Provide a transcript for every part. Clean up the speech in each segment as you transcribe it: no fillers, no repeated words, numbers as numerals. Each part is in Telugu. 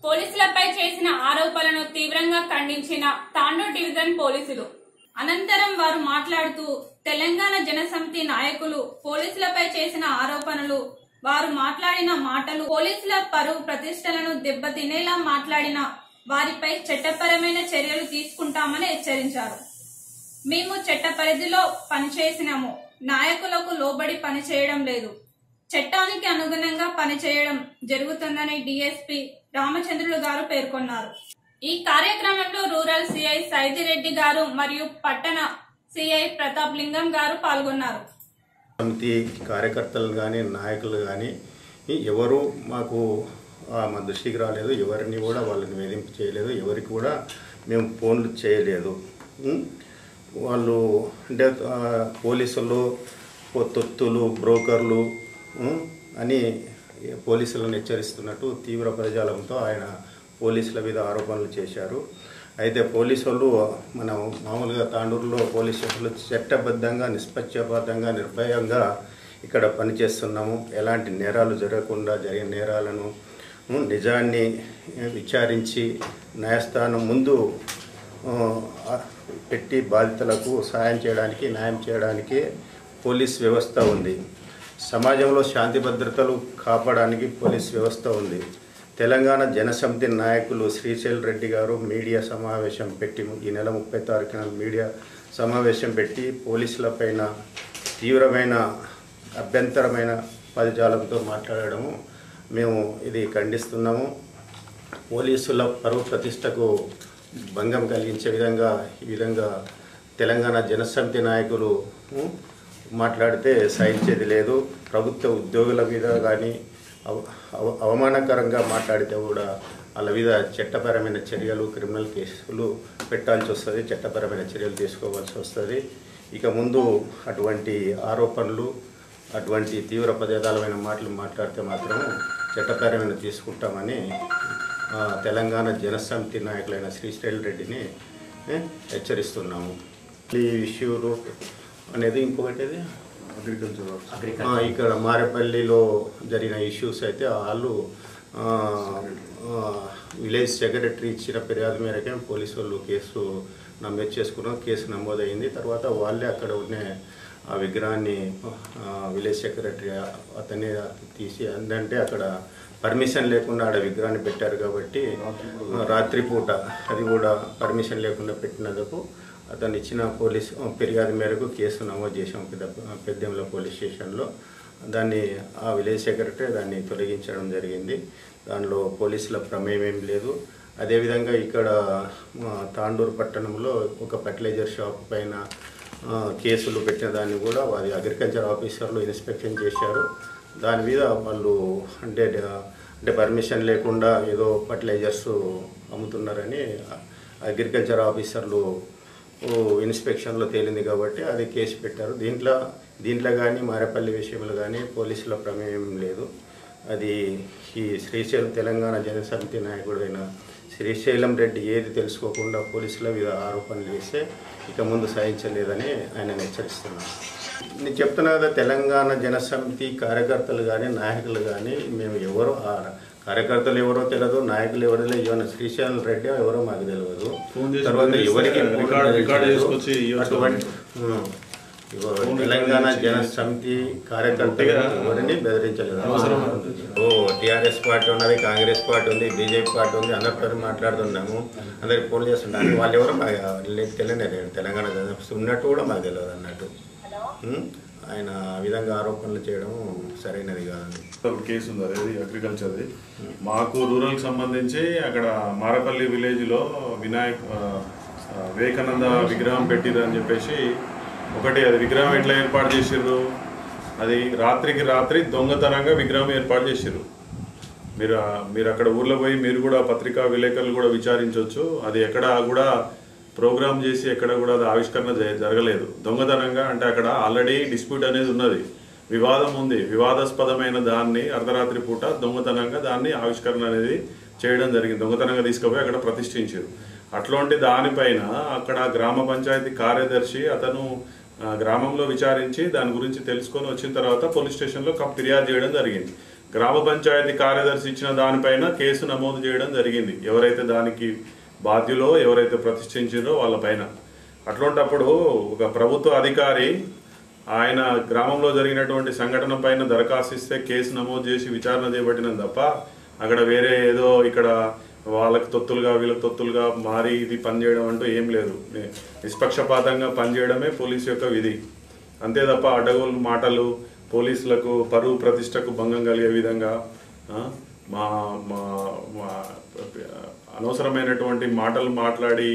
పోలీసులపై చేసిన ఆరోపణలను తీవ్రంగా ఖండించిన తాండూరు డివిజన్ పోలీసులు. అనంతరం వారు మాట్లాడుతూ తెలంగాణ జనసమితి నాయకులు పోలీసులపై చేసిన ఆరోపణలు, వారు మాట్లాడిన మాటలు పోలీసుల పరువు ప్రతిష్టలను దెబ్బతినేలా మాట్లాడిన వారిపై చట్టపరమైన చర్యలు తీసుకుంటామని హెచ్చరించారు. మేము చట్ట పరిధిలో పనిచేసినాము, నాయకులకు లోబడి పనిచేయడం లేదు, చట్టానికి అనుగుణంగా పనిచేయడం జరుగుతుందని డీఎస్పీ రామచంద్రులు గారు పేర్కొన్నారు. ఈ కార్యక్రమంలో రూరల్ సిఐ సైదిరెడ్డి గారు మరియు పట్టణ సిఐ ప్రతాప్ లింగం గారు పాల్గొన్నారు. సమితి కార్యకర్తలు కానీ నాయకులు కానీ ఎవరు మాకు మా దృష్టికి రాలేదు, ఎవరిని కూడా వాళ్ళని వేధింపు చేయలేదు, ఎవరికి కూడా మేము ఫోన్లు చేయలేదు. వాళ్ళు అంటే పోలీసులు తొత్తులు బ్రోకర్లు అని పోలీసులను హెచ్చరిస్తున్నట్టు తీవ్ర పదజాలంతో ఆయన పోలీసుల మీద ఆరోపణలు చేశారు. అయితే పోలీసు వాళ్ళు మనం మామూలుగా తాండూరులో పోలీస్ స్టేషన్లో చట్టబద్ధంగా నిష్పక్షపాతంగా నిర్భయంగా ఇక్కడ పనిచేస్తున్నాము. ఎలాంటి నేరాలు జరగకుండా జరిగిన నేరాలను నిజాన్ని విచారించి న్యాయస్థానం ముందు పెట్టి బాధితులకు సహాయం చేయడానికి న్యాయం చేయడానికి పోలీస్ వ్యవస్థ ఉంది. సమాజంలో శాంతి భద్రతలు కాపాడడానికి పోలీస్ వ్యవస్థ ఉంది. తెలంగాణ జనసమితి నాయకులు శ్రీశైల్ రెడ్డి గారు మీడియా సమావేశం పెట్టి ఈ నెల 30 తారీఖున మీడియా సమావేశం పెట్టి పోలీసులపైన తీవ్రమైన అభ్యంతరమైన పదజాలంతో మాట్లాడడము మేము ఇది ఖండిస్తున్నాము. పోలీసుల పరువు ప్రతిష్టకు భంగం కలిగించే ఈ విధంగా తెలంగాణ జనసమితి నాయకులు మాట్లాడితే సహించేది లేదు. ప్రభుత్వ ఉద్యోగుల మీద కానీ అవమానకరంగా మాట్లాడితే కూడా వాళ్ళ మీద చట్టపరమైన చర్యలు క్రిమినల్ కేసులు పెట్టాల్సి వస్తుంది, చట్టపరమైన చర్యలు తీసుకోవాల్సి వస్తుంది. ఇక ముందు అటువంటి ఆరోపణలు అటువంటి తీవ్ర పదజాలమైన మాటలు మాట్లాడితే మాత్రం చట్టపరమైన తీసుకుంటామని తెలంగాణ జనసమితి నాయకులైన శ్రీశైల్ రెడ్డిని హెచ్చరిస్తున్నాము. ఈ ఇష్యూ అనేది ఇంకొకటి ఇక్కడ మారేపల్లిలో జరిగిన ఇష్యూస్ అయితే వాళ్ళు విలేజ్ సెక్రటరీ ఇచ్చిన ఫిర్యాదు మేరకే పోలీసు వాళ్ళు కేసు నమోదు చేసుకున్నాం. కేసు నమోదైంది. తర్వాత వాళ్ళే అక్కడ ఉన్న ఆ విగ్రహాన్ని విలేజ్ సెక్రటరీ అతన్ని తీసి అంటే అక్కడ పర్మిషన్ లేకుండా ఆడ విగ్రహాన్ని పెట్టారు కాబట్టి రాత్రిపూట అది కూడా పర్మిషన్ లేకుండా పెట్టినందుకు అతను ఇచ్చిన పోలీసు ఫిర్యాదు మేరకు కేసు నమోదు చేసాం పెద్దేముల పోలీస్ స్టేషన్లో. దాన్ని ఆ విలేజ్ సెక్రటరీ దాన్ని తొలగించడం జరిగింది. దానిలో పోలీసుల ప్రమేయం ఏం లేదు. అదేవిధంగా ఇక్కడ తాండూరు పట్టణంలో ఒక ఫర్టిలైజర్ షాప్ పైన కేసులు పెట్టిన దాన్ని కూడా వారి అగ్రికల్చర్ ఆఫీసర్లు ఇన్స్పెక్షన్ చేశారు. దాని మీద వాళ్ళు అంటే పర్మిషన్ లేకుండా ఏదో ఫర్టిలైజర్స్ అమ్ముతున్నారని అగ్రికల్చర్ ఆఫీసర్లు ఇన్స్పెక్షన్లో తేలింది కాబట్టి అది కేసు పెట్టారు. దీంట్లో కానీ మారేపల్లి విషయంలో కానీ పోలీసుల ప్రమేయం లేదు. అది ఈ తెలంగాణ జనసమితి నాయకుడైన శ్రీశైలం రెడ్డి ఏది తెలుసుకోకుండా పోలీసుల మీద ఆరోపణలు చేస్తే ఇక ముందు సహించలేదని ఆయన హెచ్చరిస్తున్నాను. నేను చెప్తున్నా కదా, తెలంగాణ జనసమితి కార్యకర్తలు కానీ నాయకులు కానీ మేము ఎవరో కార్యకర్తలు ఎవరో తెలియదు, నాయకులు ఎవరో తెలియదు, శ్రీశైలం రెడ్డి ఎవరో మాకు తెలియదు. తర్వాత ఎవరికి తెలంగాణ జనసమితి కార్యకర్తలు ఎవరిని బెదిరించలేదు. టీఆర్ఎస్ పార్టీ ఉన్నది, కాంగ్రెస్ పార్టీ ఉంది, బీజేపీ పార్టీ ఉంది, అందరితో మాట్లాడుతున్నాము, అందరికి ఫోన్ చేస్తున్నాము. వాళ్ళు ఎవరో మాకు తెలియలేదు. తెలంగాణ జనసమితి ఉన్నట్టు కూడా మాకు తెలియదు అన్నట్టు ఆయన ఆ విధంగా ఆరోపణలు చేయడం సరైనది కాదండి. కేసు ఉంది అదేది అగ్రికల్చర్ది. మాకు రూరల్కి సంబంధించి అక్కడ మారపల్లి విలేజ్లో వివేకానంద విగ్రహం పెట్టిరని చెప్పేసి ఒకటి అది విగ్రహం ఎట్లా ఏర్పాటు చేసిర్రు, అది రాత్రికి రాత్రి దొంగతనంగా విగ్రహం ఏర్పాటు చేసిర్రు. మీరు అక్కడ ఊర్లో పోయి మీరు కూడా పత్రికా విలేకరులు కూడా విచారించవచ్చు. అది ఎక్కడ కూడా ప్రోగ్రామ్ చేసి ఎక్కడ కూడా అది ఆవిష్కరణ జరగలేదు. దొంగతనంగా అంటే అక్కడ ఆల్రెడీ డిస్ప్యూట్ అనేది ఉన్నది, వివాదం ఉంది. వివాదాస్పదమైన దాన్ని అర్ధరాత్రి పూట దొంగతనంగా దాన్ని ఆవిష్కరణ అనేది చేయడం జరిగింది. దొంగతనంగా తీసుకుపోయి అక్కడ ప్రతిష్ఠించారు. అట్లాంటి దానిపైన అక్కడ గ్రామ పంచాయతీ కార్యదర్శి అతను గ్రామంలో విచారించి దాని గురించి తెలుసుకొని వచ్చిన తర్వాత పోలీస్ స్టేషన్లో ఫిర్యాదు చేయడం జరిగింది. గ్రామ పంచాయతీ కార్యదర్శి ఇచ్చిన దానిపైన కేసు నమోదు చేయడం జరిగింది, ఎవరైతే దానికి బాధ్యులో ఎవరైతే ప్రతిష్ఠించారో వాళ్ళపైన. అట్లాంటప్పుడు ఒక ప్రభుత్వ అధికారి ఆయన గ్రామంలో జరిగినటువంటి సంఘటన పైన దరఖాస్తు ఇస్తే కేసు నమోదు చేసి విచారణ చేపట్టిన తప్ప అక్కడ వేరే ఏదో ఇక్కడ వాళ్ళకి తొత్తులుగా వీళ్ళకి తొత్తులుగా మారి ఇది పనిచేయడం అంటూ ఏం లేదు. నిష్పక్షపాతంగా పనిచేయడమే పోలీసు యొక్క విధి, అంతే తప్ప అడ్డగోలు మాటలు, పోలీసులకు పరువు ప్రతిష్టకు భంగం కలిగే విధంగా మా అనవసరమైనటువంటి మాటలు మాట్లాడి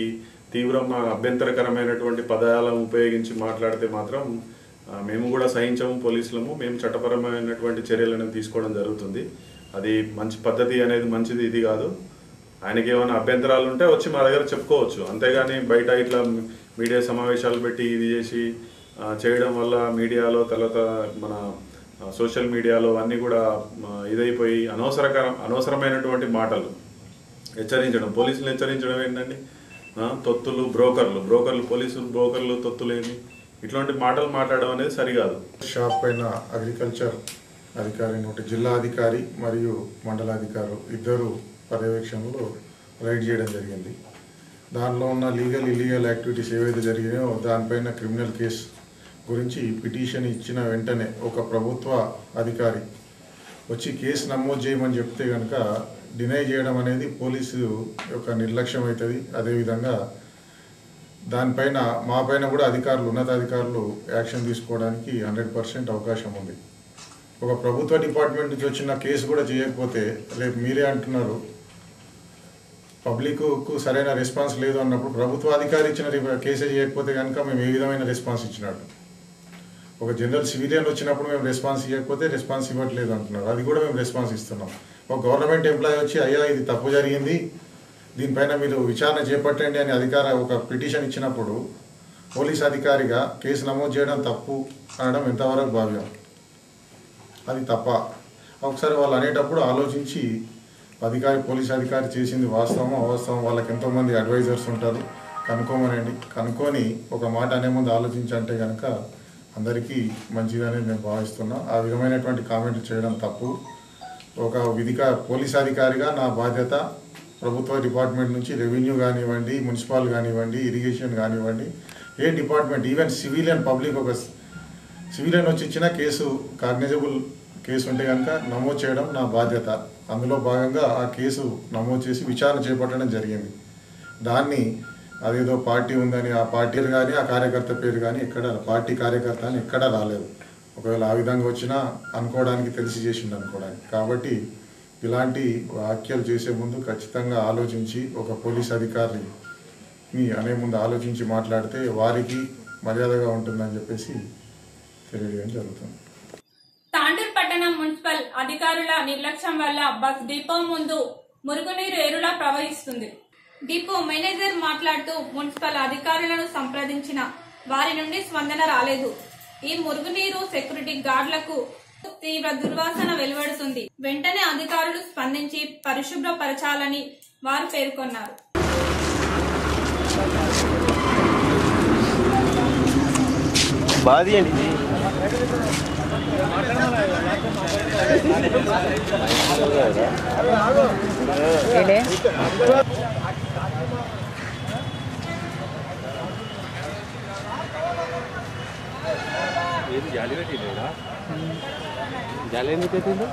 తీవ్రంగా అభ్యంతరకరమైనటువంటి పదాలను ఉపయోగించి మాట్లాడితే మాత్రం మేము కూడా సహించము, పోలీసులము. మేము చట్టపరమైనటువంటి చర్యలను తీసుకోవడం జరుగుతుంది. అది మంచి పద్ధతి అనేది మంచిది ఇది కాదు. ఆయనకి ఏమైనా అభ్యంతరాలు ఉంటే వచ్చి మా దగ్గర చెప్పుకోవచ్చు, అంతేగాని బయట ఇట్లా మీడియా సమావేశాలు పెట్టి ఇది చేసి చేయడం వల్ల మీడియాలో తర్వాత మన సోషల్ మీడియాలో అన్నీ కూడా ఇదైపోయి అనవసరమైనటువంటి మాటలు హెచ్చరించడం, పోలీసులు హెచ్చరించడం ఏంటండి, తొత్తులు బ్రోకర్లు పోలీసులు బ్రోకర్లు తొత్తులేని ఇట్లాంటి మాటలు మాట్లాడడం అనేది సరికాదు. షాప్ పైన అగ్రికల్చర్ అధికారి ఒకటి జిల్లా అధికారి మరియు మండలాధికారులు ఇద్దరు పర్యవేక్షణలో రైడ్ చేయడం జరిగింది. దానిలో ఉన్న ఇల్లీగల్ యాక్టివిటీస్ ఏవైతే జరిగినాయో దానిపైన క్రిమినల్ కేసు గురించి పిటిషన్ ఇచ్చిన వెంటనే ఒక ప్రభుత్వ అధికారి వచ్చి కేసు నమోదు చేయమని చెప్తే కనుక డినై చేయడం అనేది పోలీసు యొక్క నిర్లక్ష్యం అవుతుంది. అదేవిధంగా దానిపైన మా పైన కూడా ఉన్నతాధికారులు యాక్షన్ తీసుకోవడానికి 100% అవకాశం ఉంది. ఒక ప్రభుత్వ డిపార్ట్మెంట్ నుంచి వచ్చిన కేసు కూడా చేయకపోతే రేపు మీరే అంటున్నారు పబ్లిక్కు సరైన రెస్పాన్స్ లేదు అన్నప్పుడు ప్రభుత్వ అధికారి ఇచ్చిన కేసే చేయకపోతే కనుక మేము ఏ విధమైన రెస్పాన్స్ ఇచ్చినట్టు. ఒక జనరల్ సివిలియన్ వచ్చినప్పుడు మేము రెస్పాన్స్ ఇవ్వకపోతే రెస్పాన్స్ ఇవ్వట్లేదు అంటున్నారు, అది కూడా మేము రెస్పాన్స్ ఇస్తున్నాం. ఒక గవర్నమెంట్ ఎంప్లాయీ వచ్చి అయ్యా ఇది తప్పు జరిగింది, దీనిపైన మీరు విచారణ చేపట్టండి అని ఒక పిటిషన్ ఇచ్చినప్పుడు పోలీస్ అధికారిగా కేసు నమోదు చేయడం తప్పు అనడం ఎంతవరకు భావ్యం? అది తప్ప. ఒకసారి వాళ్ళు అనేటప్పుడు ఆలోచించి పోలీస్ అధికారి చేసింది వాస్తవం అవాస్తవం, వాళ్ళకి ఎంతోమంది అడ్వైజర్స్ ఉంటారు, కనుక్కోమనండి. కనుక్కొని ఒక మాట అనే ముందు ఆలోచించంటే కనుక అందరికీ మంచిదని నేను భావిస్తున్నాను. ఆ విధమైనటువంటి కామెంట్లు చేయడం తప్పు. ఒక పోలీస్ అధికారిగా నా బాధ్యత ప్రభుత్వ డిపార్ట్మెంట్ నుంచి రెవెన్యూ కానివ్వండి, మున్సిపల్ కానివ్వండి, ఇరిగేషన్ కానివ్వండి, ఏ డిపార్ట్మెంట్ ఈవెన్ సివిలియన్ పబ్లిక్ ఒక సివిలియన్ వచ్చి ఇచ్చిన కేసు కాగ్నిజబుల్ కేసు ఉంటే కనుక నమోదు చేయడం నా బాధ్యత. అందులో భాగంగా ఆ కేసు నమోదు చేసి విచారణ చేపట్టడం జరిగింది. దాన్ని అదేదో పార్టీ ఉందని ఆ పార్టీ కానీ ఆ కార్యకర్త పేరు కానీ పార్టీ కార్యకర్త అని ఎక్కడా రాలేదు. ఒకవేళ ఆ విధంగా వచ్చినా అనుకోవడానికి తెలిసి చేసింది అనుకోవడానికి. కాబట్టి ఇలాంటి వ్యాఖ్యలు చేసే ముందు ఖచ్చితంగా ఆలోచించి ఒక పోలీస్ అధికారిని అనే ముందు ఆలోచించి మాట్లాడితే వారికి మర్యాదగా ఉంటుందని చెప్పేసి తెలియజేయడం జరుగుతుంది. తాండూరు పట్టణం మున్సిపల్ అధికారుల నిర్లక్ష్యం వల్ల బస్ డిపో ముందు మురుగునీరు ఏరులా ప్రవహిస్తుంది. డిపో మేనేజర్ మాట్లాడుతూ మున్సిపల్ అధికారులను సంప్రదించిన వారి నుండి స్పందన రాలేదు. ఈ మురుగునీరు సెక్యూరిటీ గార్డులకు తీవ్ర దుర్వాసన వెలువడుతుంది. వెంటనే అధికారులు స్పందించి పరిశుభ్రపరచాలని వారు పేర్కొన్నారు. జాలి ఎందుకు పెట్టిందో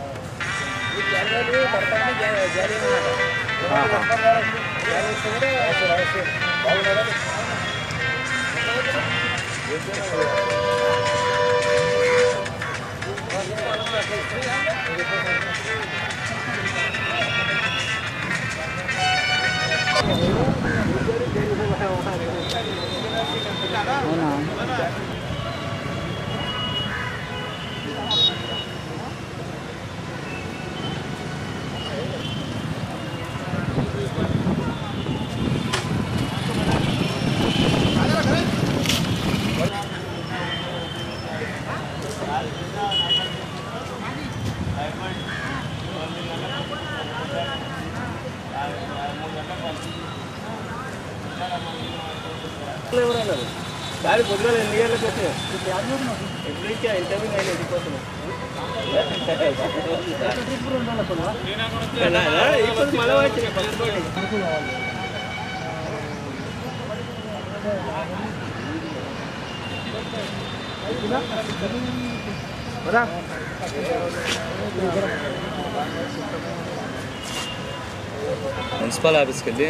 దాని పొద్దున ఎన్ని గంటలకు వచ్చాయి ఎప్పుడు ఇంటర్వ్యూ అయినా వెళ్ళిపోతున్నాం. మున్సిపల్ ఆఫీస్కి వెళ్ళి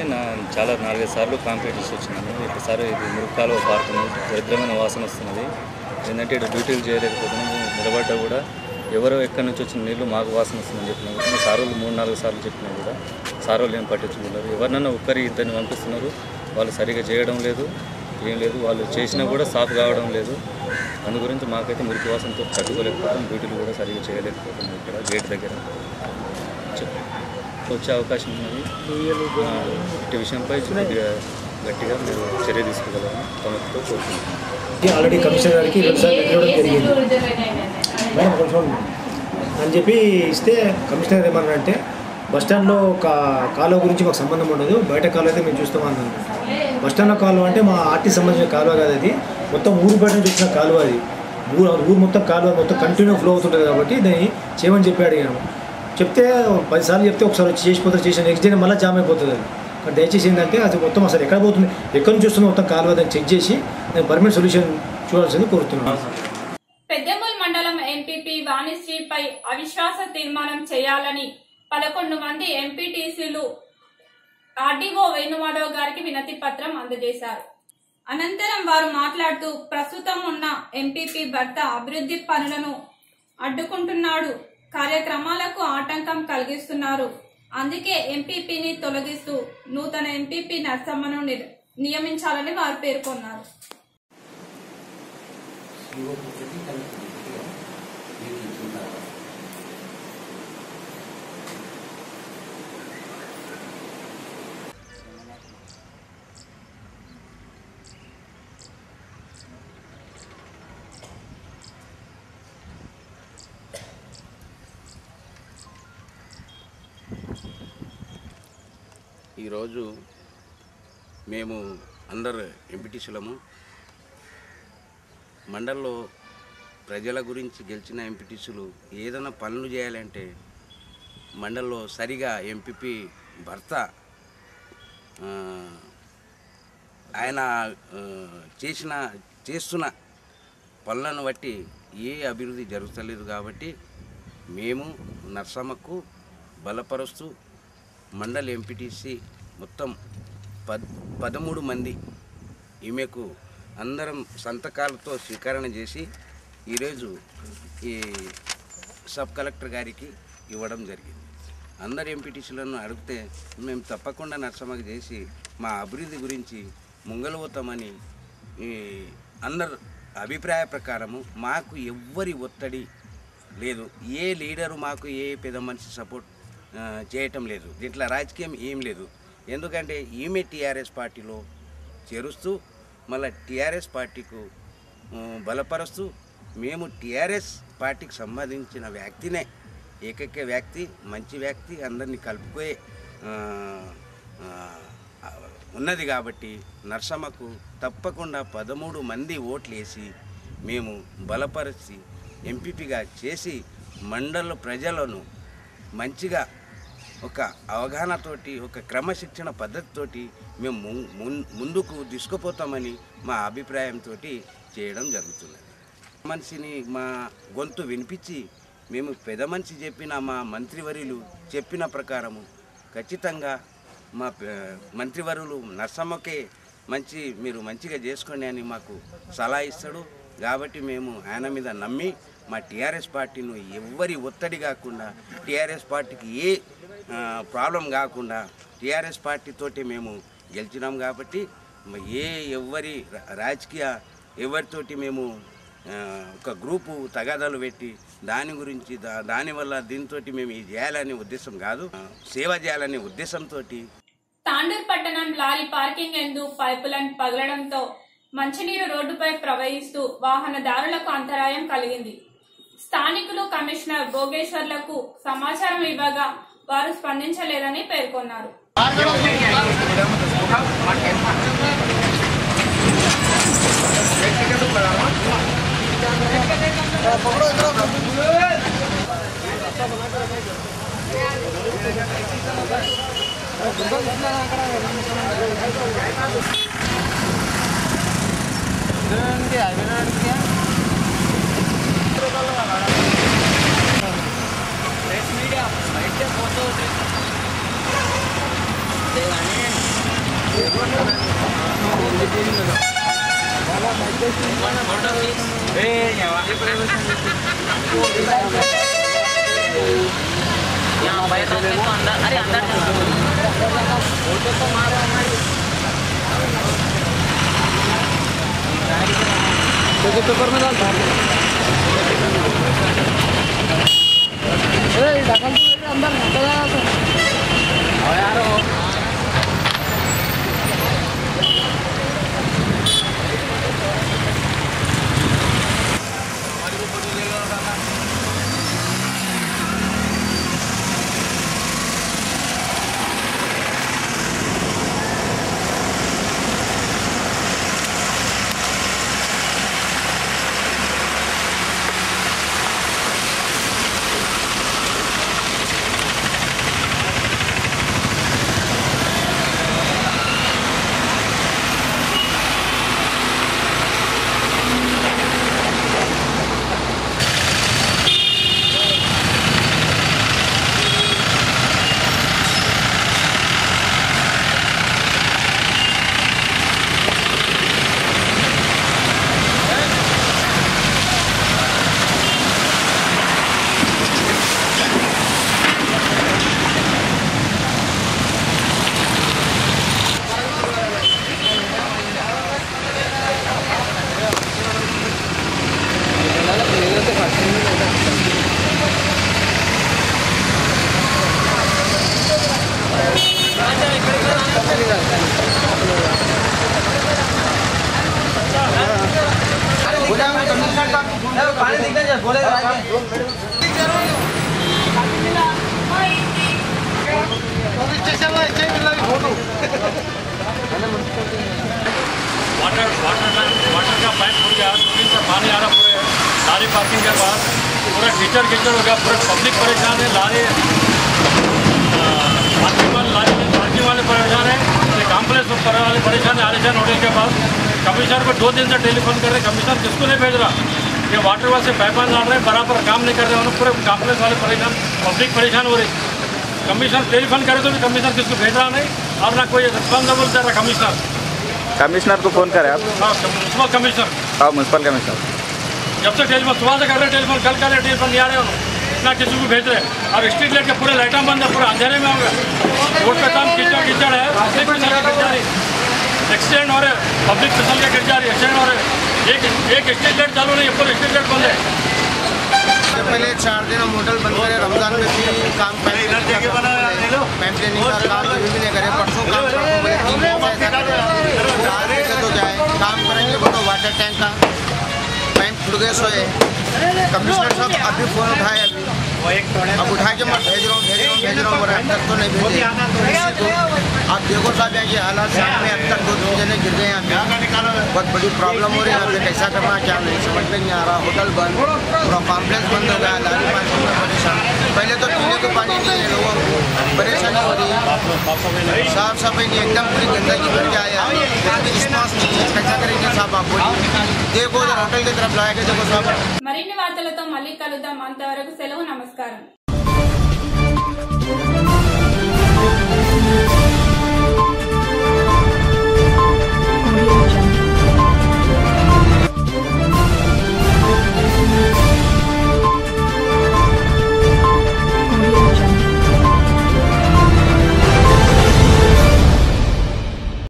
చాలా 4-5 సార్లు కంప్లైంట్ ఇచ్చి వచ్చినాను. ఒకసారి ఇది మురుక్కాలువ పారుతున్నది, దరిద్రమైన వాసన వస్తున్నది. ఏంటంటే ఇటు డ్యూటీలు చేయలేకపోతున్నాము. నిలబడ్డా కూడా ఎవరో ఎక్కడి నుంచి వచ్చిన నీళ్ళు మాకు వాసన వస్తుందని చెప్పినా కూడా సార్ వాళ్ళు 3-4 సార్లు చెప్పినా కూడా సార్ వాళ్ళు ఏం పట్టించుకున్నారు. ఎవరినన్నా ఇద్దరిని పంపిస్తున్నారు, వాళ్ళు సరిగా చేయడం లేదు, ఏం లేదు. వాళ్ళు చేసినా కూడా సాఫ్ కావడం లేదు. అందు గురించి మాకైతే మురికి వాసనతో తట్టుకోలేకపోతాం. డ్యూటీలు కూడా సరిగా చేయలేకపోతాం. ఇక్కడ గేట్ దగ్గర వచ్చే అవకాశం ఉన్నది. ఇటు విషయంపై గట్టిగా మీరు చర్య తీసుకోగలమని తమతో కోరుతున్నాం. ఆల్రెడీ కమిషనర్ గారికి 2 సార్లు ఇవ్వడం జరిగింది అని చెప్పి ఇస్తే కమిషనర్ ఏమన్నారంటే బస్టాండ్లో ఒక కాలువ గురించి మాకు సంబంధం ఉండదు, బయట కాలువ అయితే మేము చూస్తామన్నాను. బస్టాండ్లో కాలువ అంటే మా ఆర్టీకి సంబంధించిన కాలువ కాదు, అది మొత్తం ఊరు బయట నుంచి వచ్చిన కాలువ. అది ఊరు మొత్తం కాలువ మొత్తం కంటిన్యూ ఫ్లో అవుతుంటుంది కాబట్టి దాన్ని చేయమని చెప్పి అడిగాను. చెప్తే 10 సార్లు చెప్తే ఒకసారి వచ్చి చేసిపోతారు, చేసిన నెక్స్ట్ డే మళ్ళీ జామ్ అయిపోతుంది. అది దయచేసి ఏంటంటే అది మొత్తం అసలు ఎక్కడ పోతుంది, ఎక్కడి నుంచి వస్తుంది మొత్తం కాలువ దాన్ని చెక్ చేసి నేను పర్మనెంట్ సొల్యూషన్ చూడాల్సింది కోరుతున్నాను. పెద్దమూల్ మండలం ఎంపీపీ వాణిశ్రీపై అవిశ్వాస తీర్మానం చేయాలని 11 మంది ఎంపీటీసీలు ఆర్డీఓ వేణుమాధవ్ గారికి వినతి పత్రం అందజేశారు. అనంతరం వారు మాట్లాడుతూ ప్రస్తుతం ఉన్న ఎంపీపీ భర్త అభివృద్ధి పనులను అడ్డుకుంటున్నాడు, కార్యక్రమాలకు ఆటంకం కలిగిస్తున్నారు. అందుకే ఎంపీపీని తొలగిస్తూ నూతన ఎంపీపీ నర్సమ్మను నియమించాలని వారు పేర్కొన్నారు. ఈరోజు మేము అందరు ఎంపీటీసీలము మండల్లో ప్రజల గురించి గెలిచిన ఎంపీటీసీలు ఏదైనా పనులు చేయాలంటే మండల్లో సరిగా ఎంపీపీ భర్త ఆయన చేస్తున్న పనులను బట్టి ఏ అభివృద్ధి జరుగుతలేదు. కాబట్టి మేము నర్సమ్మకు బలపరుస్తూ మండల్ ఎంపీటీసీ మొత్తం 13 మంది ఈమెకు అందరం సంతకాలతో స్వీకరణ చేసి ఈరోజు ఈ సబ్ కలెక్టర్ గారికి ఇవ్వడం జరిగింది. అందరు ఎంపీటీసీలను అడిగితే మేము తప్పకుండా నర్సమ్మకి చేసి మా అభివృద్ధి గురించి ముంగలుపోతామని అందరు అభిప్రాయ ప్రకారము మాకు ఎవ్వరి ఒత్తిడి లేదు, ఏ లీడరు మాకు ఏ పెద్ద మనిషి సపోర్ట్ చేయటం లేదు, దీంట్లో రాజకీయం ఏం లేదు. ఎందుకంటే ఈమె టీఆర్ఎస్ పార్టీలో చేరుస్తూ మళ్ళీ టీఆర్ఎస్ పార్టీకు బలపరుస్తూ మేము టీఆర్ఎస్ పార్టీకి సంబంధించిన వ్యక్తినే, ఏకైక వ్యక్తి, మంచి వ్యక్తి, అందరినీ కలుపుకోే ఉన్నది. కాబట్టి నర్సమ్మకు తప్పకుండా 13 మంది ఓట్లు వేసి మేము బలపరిచి ఎంపీపీగా చేసి మండల ప్రజలను మంచిగా ఒక అవగాహనతోటి ఒక క్రమశిక్షణ పద్ధతితోటి మేము ముందుకు తీసుకుపోతామని మా అభిప్రాయంతో చేయడం జరుగుతున్నది. మనిషిని మా గొంతు వినిపించి మేము పెద్ద మనిషి చెప్పిన మా మంత్రివర్యులు చెప్పిన ప్రకారము ఖచ్చితంగా మా మంత్రివర్యులు నర్సమ్మకే మీరు మంచిగా చేసుకోండి అని మాకు సలహా ఇస్తాడు. కాబట్టి మేము ఆయన మీద నమ్మి మా టీఆర్ఎస్ పార్టీని ఎవ్వరి ఒత్తిడి కాకుండా, టీఆర్ఎస్ పార్టీకి ఏ ప్రాబ్లం కాకుండా టీఆర్ఎస్ పార్టీతోటి మేము గెలిచినాం. కాబట్టి ఎవ్వరి రాజకీయ ఎవరితోటి మేము ఒక గ్రూపు తగాదాలు పెట్టి దానివల్ల దీంతో మేము ఇది చేయాలనే ఉద్దేశం కాదు, సేవ చేయాలనే ఉద్దేశంతో. తాండూర్ పట్టణం లారీ పార్కింగ్ యందు పైపులైన్ పగలడంతో మంచినీరు రోడ్డుపై ప్రవహిస్తూ వాహనదారులకు అంతరాయం కలిగింది. స్థానికులు కమిషనర్ భోగేశ్వర్లకు సమాచారం ఇవ్వగా వారు స్పందించలేదని పేర్కొన్నారు. अरे अंदर फोटो तो मारो हमारी पेपर में डाल अंदर यार वाटर का पाइप फूट गया, जमीन से पानी आ रहा पूरे लारी पार्किंग के पास, पूरा कीचड़ हो गया, पूरा पब्लिक परेशान है, पार्किंग वाले परेशान है, कॉम्प्लेक्स वाले परेशान है, आलिशान होटल के पास। कमिश्नर को 2 दिन से टेलीफोन कर रहे, कमिश्नर किसको नहीं भेज रहा, ये वाटर वाल से पाइपान डाल रहे, बराबर काम नहीं कर रहे, उन्होंने पूरे कॉम्प्लेक्स वाले परेशान, पब्लिक परेशान हो रही। कमिश्नर टेलीफोन करे तो भी कमिश्नर किसको भेज रहा नहीं, और ना कोई रिस्पॉन्सिबल दे रहा कमिश्नर। कमिश्नर को फोन करें आप? हाँ, म्यूनसिपल कमिश्नर। हाँ, म्यूनसिपल कमिश्नर जब से टेलीफोन सुबह से कर रहे टेलीफोन, कल कर रहे टेलीफोन नहीं आ रहे उन्होंने, ना किसी को भेज रहे। और स्ट्रीट लाइट के पूरे लाइटा बंद है, पूरे अंधेरे में हो गए, रोड पे काम कीचड़ है, पब्लिक फिसल के गिर जा रही, एक्सीडेंट हो रहे, पब्लिक फिसल के गिर जा रही, एक्सीडेंट हो रहे। एक स्ट्रीट लाइट चालू नहीं है, पूरे स्ट्रीट लाइट बंद है। पहले 4 दिन हम होटल बंद करे, रमजान में भी काम पाइप क्लीनिंग का काम अभी भी नहीं करे, परसों काम तो जाए काम करेंगे, बोलो वाटर टैंक का पाइप फूट गए सोए। कमिश्नर साहब अभी फ़ोन उठाए, अब उठा के मैं भेज रहा हूँ बोला, अब तक तो नहीं भेजे किसी को। आप देखो साहब यहाँ के हालात सामने, अब तक 2-3 जने गिर गए, यहाँ बहुत बड़ी प्रॉब्लम हो रही है, यहाँ पे कैसा करना क्या नहीं समझ में नहीं आ रहा। होटल बंद, पूरा कॉम्प्लेक्स बंद हो गया, लारी पार्किंग में परेशान। पहले तो पीने को पानी नहीं है, लोगों को परेशानी हो रही है, साफ सफाई नहीं, एकदम पूरी गंदगी भर के आया, रिस्पॉन्स नहीं है, कैसा करेंगे साहब आप बोलिए। देखो उधर होटल की तरफ लाएगा, देखो साहब। మరిన్ని వార్తలతో మళ్ళీ కలుద్దాం. అంతవరకు సెలవు. నమస్కారం.